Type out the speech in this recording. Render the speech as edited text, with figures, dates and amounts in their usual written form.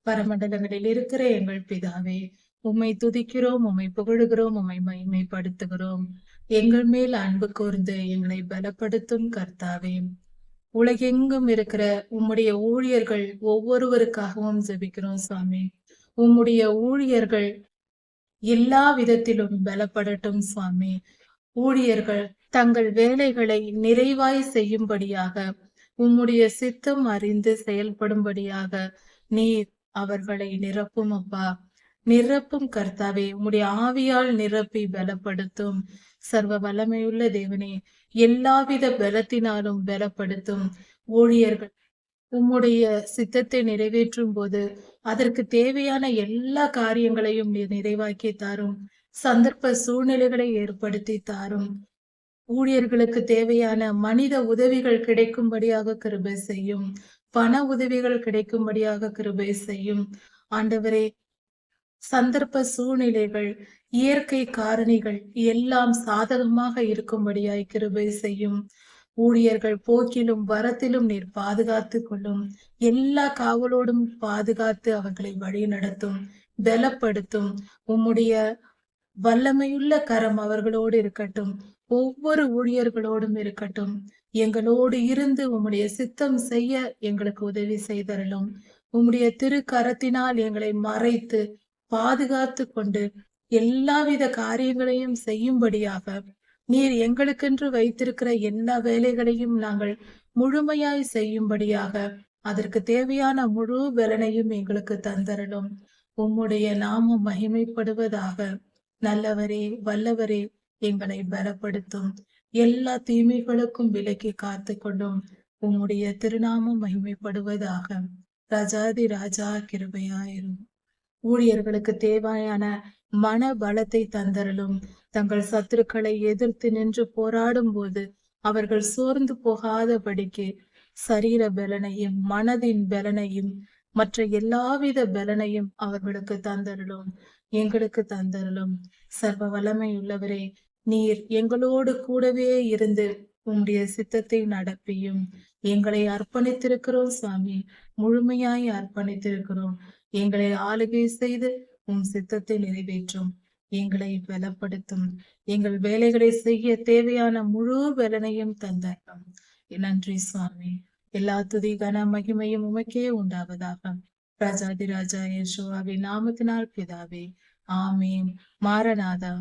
பரமண்டலங்களில் இருக்கிற எங்கள் பிதாவே, உம்மை துதிக்கிறோம், உம்மை புகழுகிறோம், உம்மை மகிமைப்படுத்துகிறோம். எங்கள் மேல் அன்பு கூர்ந்து எங்களை பலப்படுத்தும் கர்த்தாவே, உலகெங்கும் இருக்கிற உம்முடைய ஊழியர்கள் ஒவ்வொருவருக்காகவும் ஜெபிக்கிறோம் சுவாமி. உம்முடைய ஊழியர்கள் எல்லா விதத்திலும் பலப்படட்டும் சுவாமி. ஊழியர்கள் தங்கள் வேலைகளை நிறைவாய் செய்யும்படியாக, உம்முடைய சித்தம் அறிந்து செயல்படும்படியாக நீர் அவர்களை நிரப்பும் அப்பா. நிரப்பும் கர்த்தாவே, உம்முடைய ஆவியால் நிரப்பி பலப்படுத்தும். சர்வ வல்லமையுள்ள தேவனே, எல்லாவித பலத்தினாலும் பலப்படுத்தும். ஊழியர்கள் உம்முடைய சித்தத்தை நிறைவேற்றும் போது அதற்கு தேவையான எல்லா காரியங்களையும் நீர் நிறைவாக்கி தாரும். சந்தர்ப்ப சூழ்நிலைகளை ஏற்படுத்தி தாரும். ஊழியர்களுக்கு தேவையான மனித உதவிகள் கிடைக்கும்படியாக கிருபை செய்யும். பண உதவிகள் கிடைக்கும்படியாக கிருபை செய்யும். ஆண்டவரே, சந்தர்ப்ப சூழ்நிலைகள், இயற்கை காரணிகள் எல்லாம் சாதகமாக இருக்கும்படியாய் கிருபை செய்யும். ஊழியர்கள் போக்கிலும் வரத்திலும் நீர் பாதுகாத்து கொள்ளும். எல்லா காவலோடும் பாதுகாத்து அவர்களை வழி நடத்தும், பலப்படுத்தும். உம்முடைய வல்லமையுள்ள கரம் அவர்களோடு இருக்கட்டும். ஒவ்வொரு ஊழியர்களோடும் இருக்கட்டும். எங்களோடு இருந்து உம்முடைய சித்தம் செய்ய எங்களுக்கு உதவி செய்தரலும். உம்முடைய திருக்கரத்தினால் எங்களை மறைத்து பாதுகாத்து கொண்டு எல்லாவித காரியங்களையும் செய்யும்படியாக நீர் எங்களுக்கென்று வைத்திருக்கிற எல்லா வேலைகளையும் நாங்கள் முழுமையாய் செய்யும்படியாக அதற்கு தேவையான முழு பலனையும் எங்களுக்கு தந்தரலும். உம்முடைய நாமம் மகிமைப்படுவதாக. நல்லவரே, வல்லவரே, எங்களை பலப்படுத்தும். எல்லா தீமைகளுக்கும் விலக்கி காத்து கொண்டும் உம்முடைய திருநாமம் மகிமைப்படுவதாக. ராஜாதி ராஜா கிருபையாயிரும். ஊழியர்களுக்கு தேவையான மன பலத்தை தந்தரலும். தங்கள் சத்துருக்களை எதிர்த்து நின்று போராடும் போது அவர்கள் சோர்ந்து போகாதபடிக்கு சரீர பலனையும் மனதின் பலனையும் மற்ற எல்லாவித பலனையும் அவர்களுக்கு தந்தரலும். எங்களுக்கு தந்தரலும். சர்வ வல்லமை உள்ளவரே, நீர் எங்களோடு கூடவே இருந்து உம்முடைய சித்தத்தை நடப்பியும். எங்களை அர்ப்பணித்திருக்கிறோம் சுவாமி, முழுமையாய் அர்ப்பணித்திருக்கிறோம். எங்களை ஆளுகை செய்து உம் சித்தத்தை நிறைவேற்றும். எங்களை பலப்படுத்தும். எங்கள் வேலைகளை செய்ய தேவையான முழு பலனையும் தந்தரும். நன்றி சுவாமி. எல்லா துதி கன மகிமையும் உமக்கே உண்டாவதாக. ராஜாதி ராஜா இயேசுவின் நாமத்தினால் பிதாவே, ஆமீன். மாரநாதா.